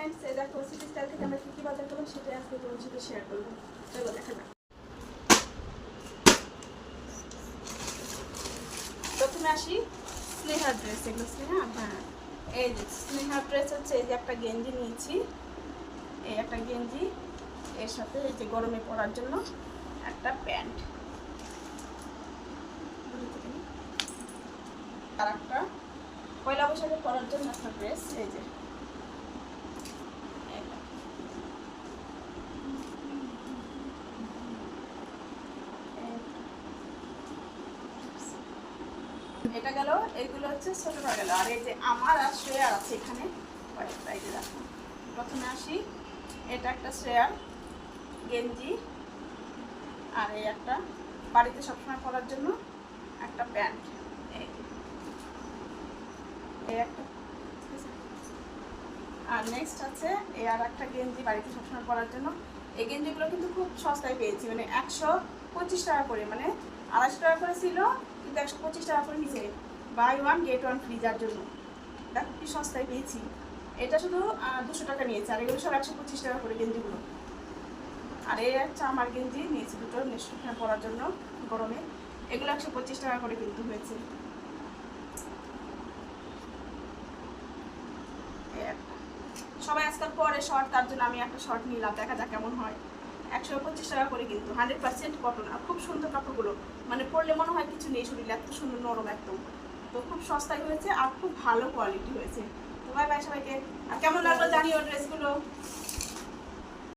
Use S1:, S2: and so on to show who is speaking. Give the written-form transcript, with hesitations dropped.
S1: Friends, এই দেখো city style থেকে আমরা কি বাজার করলাম সেটাই আজকে তোমার সাথে শেয়ার করবো। চলো দেখা যাক। প্রথমে আসি স্নেহার ড্রেস। এগুলো স্নেহা, হ্যাঁ এই যে স্নেহার ড্রেস হচ্ছে এই যে একটা গেঞ্জি নিয়েছি, এই একটা গেঞ্জি, এর সাথে এই যে গরমে পরার জন্য একটা প্যান্ট, আর একটা পয়লা বৈশাখে পরার জন্য একটা ড্রেস। এই যে এটা গেল, এইগুলো হচ্ছে ছোটটা গেল। আর এই যে আমার আর শ্রেয়ার আছে এখানে কয়েকটা। এই যে দেখো, প্রথমে আসি, এটা একটা শ্রেয়ার গেঞ্জি, আর এই একটা বাড়িতে সবসময় পরার জন্য একটা প্যান্ট, এই একটা। আর নেক্সট আছে এই আর একটা গেঞ্জি বাড়িতে সবসময় পরার জন্য। এই গেঞ্জিগুলো কিন্তু খুব সস্তায় পেয়েছি, মানে 125 টাকা করে, মানে 250 টাকা করে ছিল, কিন্তু 125 টাকা করে নিচে, buy one get one free, যার জন্য দেখো কি সস্তায় পেয়েছি। এটা শুধু 200 টাকা নিয়েছে, আর এগুলো সব 125 টাকা করে গেঞ্জিগুলো। আর এই একটা আমার গেঞ্জি নিয়েছি দুটো নেশনে পরার জন্য গরমে, এগুলো 125 টাকা করে কিন্তু হয়েছে। সবাই আজকাল পরে শর্ট, তার জন্য আমি একটা শর্ট নিলাম, দেখা যাক কেমন হয়। 125 টাকা করে কিন্তু, 100% কটন, আর খুব সুন্দর কাপড়গুলো, মানে পরলে মনে হয় কিছু নেই শরীরে, এত সুন্দর নরম একদম। তো খুব সস্তায় হয়েছে আর খুব ভালো কোয়ালিটি হয়েছে। তো বাই বাই সবাইকে। আর কেমন লাগলো জানিও ড্রেসগুলো।